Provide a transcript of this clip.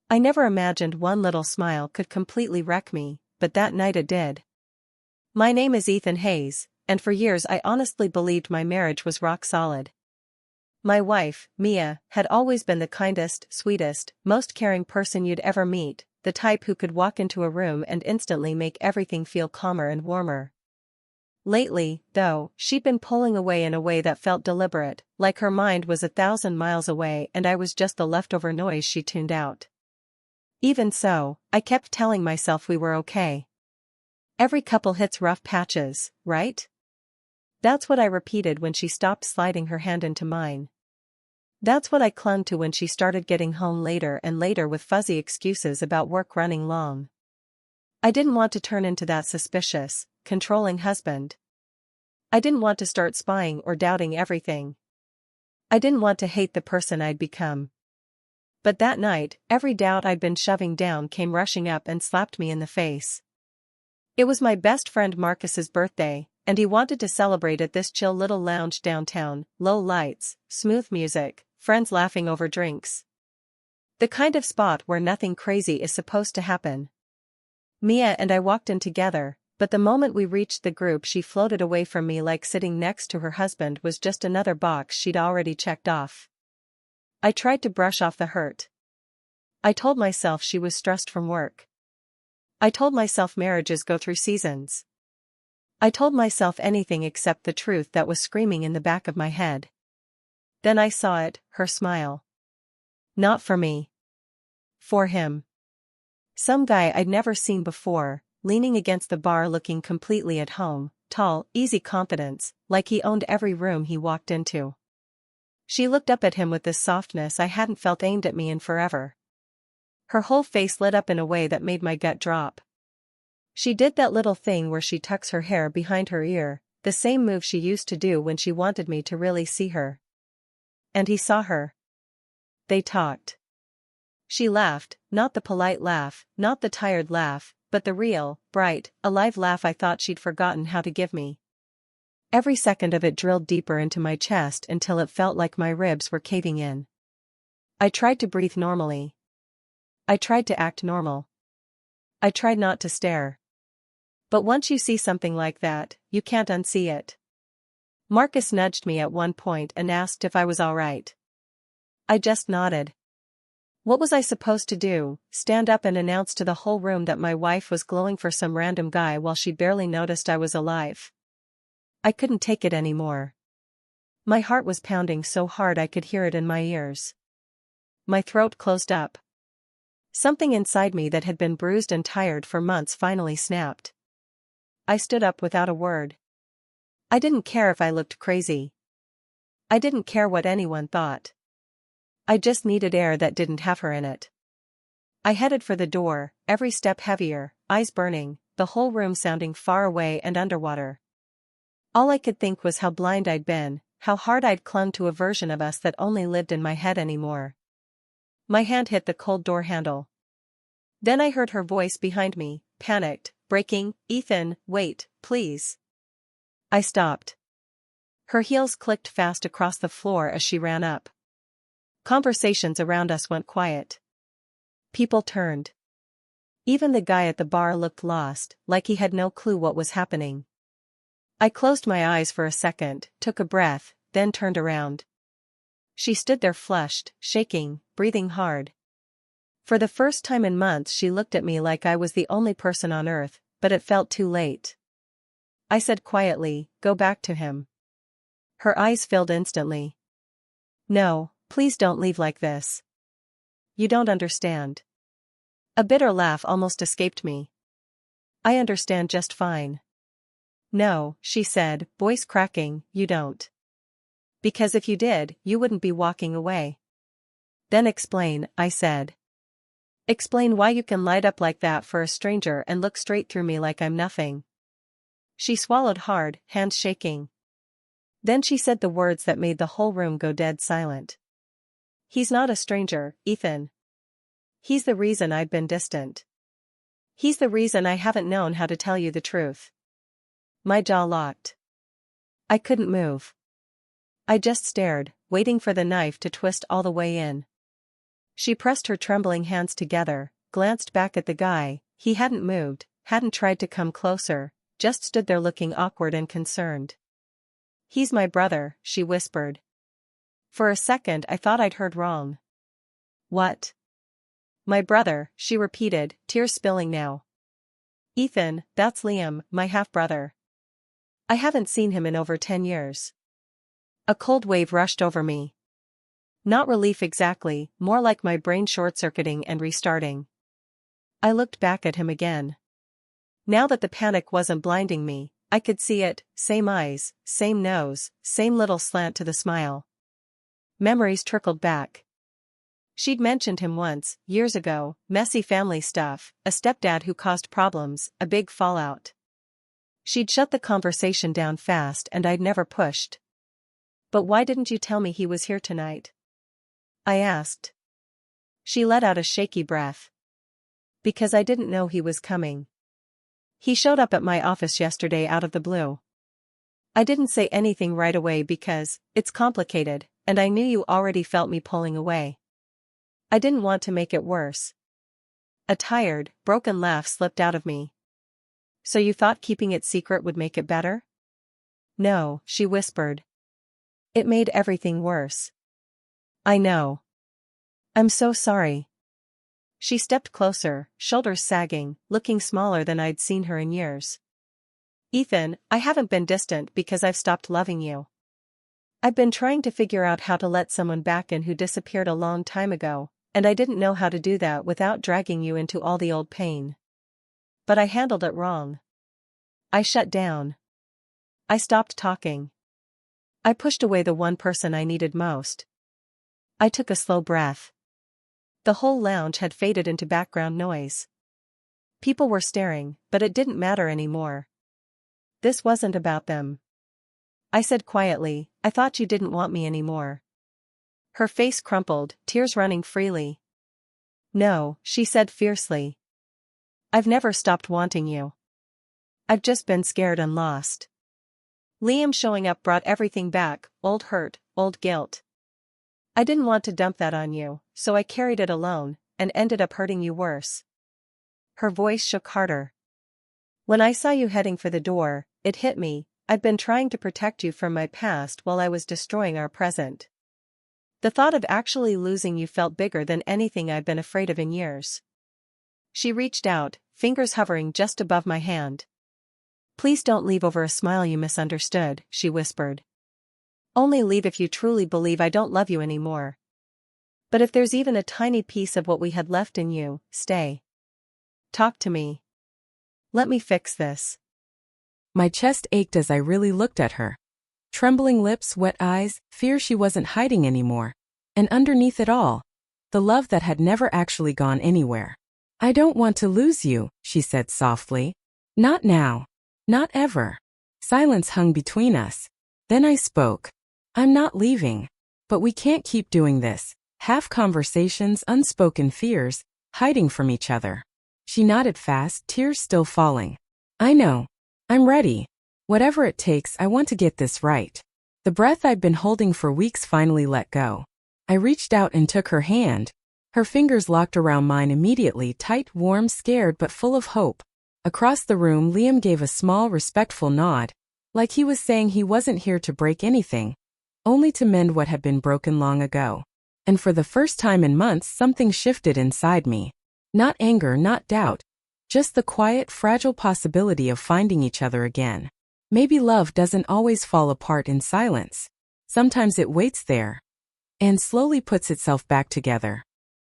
I never imagined one little smile could completely wreck me, but that night it did. My name is Ethan Hayes, and for years I honestly believed my marriage was rock solid. My wife, Mia, had always been the kindest, sweetest, most caring person you'd ever meet, the type who could walk into a room and instantly make everything feel calmer and warmer. Lately, though, she'd been pulling away in a way that felt deliberate, like her mind was 1,000 miles away and I was just the leftover noise she tuned out. Even so, I kept telling myself we were okay. Every couple hits rough patches, right? That's what I repeated when she stopped sliding her hand into mine. That's what I clung to when she started getting home later and later with fuzzy excuses about work running long. I didn't want to turn into that suspicious, controlling husband. I didn't want to start spying or doubting everything. I didn't want to hate the person I'd become. But that night, every doubt I'd been shoving down came rushing up and slapped me in the face. It was my best friend Marcus's birthday, and he wanted to celebrate at this chill little lounge downtown, low lights, smooth music, friends laughing over drinks. The kind of spot where nothing crazy is supposed to happen. Mia and I walked in together, but the moment we reached the group she floated away from me like sitting next to her husband was just another box she'd already checked off. I tried to brush off the hurt. I told myself she was stressed from work. I told myself marriages go through seasons. I told myself anything except the truth that was screaming in the back of my head. Then I saw it, her smile. Not for me. For him. Some guy I'd never seen before, leaning against the bar looking completely at home, tall, easy confidence, like he owned every room he walked into. She looked up at him with this softness I hadn't felt aimed at me in forever. Her whole face lit up in a way that made my gut drop. She did that little thing where she tucks her hair behind her ear, the same move she used to do when she wanted me to really see her. And he saw her. They talked. She laughed, not the polite laugh, not the tired laugh, but the real, bright, alive laugh I thought she'd forgotten how to give me. Every second of it drilled deeper into my chest until it felt like my ribs were caving in. I tried to breathe normally. I tried to act normal. I tried not to stare. But once you see something like that, you can't unsee it. Marcus nudged me at one point and asked if I was all right. I just nodded. What was I supposed to do, stand up and announce to the whole room that my wife was glowing for some random guy while she barely noticed I was alive? I couldn't take it anymore. My heart was pounding so hard I could hear it in my ears. My throat closed up. Something inside me that had been bruised and tired for months finally snapped. I stood up without a word. I didn't care if I looked crazy. I didn't care what anyone thought. I just needed air that didn't have her in it. I headed for the door, every step heavier, eyes burning, the whole room sounding far away and underwater. All I could think was how blind I'd been, how hard I'd clung to a version of us that only lived in my head anymore. My hand hit the cold door handle. Then I heard her voice behind me, panicked, breaking, "Ethan, wait, please." I stopped. Her heels clicked fast across the floor as she ran up. Conversations around us went quiet. People turned. Even the guy at the bar looked lost, like he had no clue what was happening. I closed my eyes for a second, took a breath, then turned around. She stood there flushed, shaking, breathing hard. For the first time in months she looked at me like I was the only person on earth, but it felt too late. I said quietly, "Go back to him." Her eyes filled instantly. "No, please don't leave like this. You don't understand." A bitter laugh almost escaped me. "I understand just fine." "No," she said, voice cracking, "you don't. Because if you did, you wouldn't be walking away." "Then explain," I said. "Explain why you can light up like that for a stranger and look straight through me like I'm nothing." She swallowed hard, hands shaking. Then she said the words that made the whole room go dead silent. "He's not a stranger, Ethan. He's the reason I've been distant. He's the reason I haven't known how to tell you the truth." My jaw locked. I couldn't move. I just stared, waiting for the knife to twist all the way in. She pressed her trembling hands together, glanced back at the guy. He hadn't moved, hadn't tried to come closer, just stood there looking awkward and concerned. "He's my brother," she whispered. For a second I thought I'd heard wrong. "What?" "My brother," she repeated, tears spilling now. "Ethan, that's Liam, my half-brother. I haven't seen him in over 10 years. A cold wave rushed over me. Not relief exactly, more like my brain short-circuiting and restarting. I looked back at him again. Now that the panic wasn't blinding me, I could see it, same eyes, same nose, same little slant to the smile. Memories trickled back. She'd mentioned him once, years ago, messy family stuff, a stepdad who caused problems, a big fallout. She'd shut the conversation down fast and I'd never pushed. "But why didn't you tell me he was here tonight?" I asked. She let out a shaky breath. "Because I didn't know he was coming. He showed up at my office yesterday out of the blue. I didn't say anything right away because it's complicated, and I knew you already felt me pulling away. I didn't want to make it worse." A tired, broken laugh slipped out of me. "So you thought keeping it secret would make it better?" "No," she whispered. "It made everything worse." "I know. I'm so sorry." She stepped closer, shoulders sagging, looking smaller than I'd seen her in years. "Ethan, I haven't been distant because I've stopped loving you. I've been trying to figure out how to let someone back in who disappeared a long time ago, and I didn't know how to do that without dragging you into all the old pain. But I handled it wrong. I shut down. I stopped talking. I pushed away the one person I needed most." I took a slow breath. The whole lounge had faded into background noise. People were staring, but it didn't matter anymore. This wasn't about them. I said quietly, "I thought you didn't want me anymore." Her face crumpled, tears running freely. "No," she said fiercely. "I've never stopped wanting you. I've just been scared and lost." Liam showing up brought everything back, old hurt, old guilt. "I didn't want to dump that on you, so I carried it alone, and ended up hurting you worse." Her voice shook harder. "When I saw you heading for the door, it hit me, I'd been trying to protect you from my past while I was destroying our present. The thought of actually losing you felt bigger than anything I'd been afraid of in years." She reached out, fingers hovering just above my hand. "Please don't leave over a smile you misunderstood," she whispered. "Only leave if you truly believe I don't love you anymore. But if there's even a tiny piece of what we had left in you, stay. Talk to me. Let me fix this." My chest ached as I really looked at her. Trembling lips, wet eyes, fear she wasn't hiding anymore. And underneath it all, the love that had never actually gone anywhere. "I don't want to lose you," she said softly. "Not now. Not ever." Silence hung between us. Then I spoke. "I'm not leaving. But we can't keep doing this. Half conversations, unspoken fears, hiding from each other." She nodded fast, tears still falling. "I know. I'm ready. Whatever it takes, I want to get this right." The breath I'd been holding for weeks finally let go. I reached out and took her hand. Her fingers locked around mine immediately, tight, warm, scared but full of hope. Across the room, Liam gave a small, respectful nod, like he was saying he wasn't here to break anything, only to mend what had been broken long ago. And for the first time in months, something shifted inside me. Not anger, not doubt, just the quiet, fragile possibility of finding each other again. Maybe love doesn't always fall apart in silence. Sometimes it waits there and slowly puts itself back together.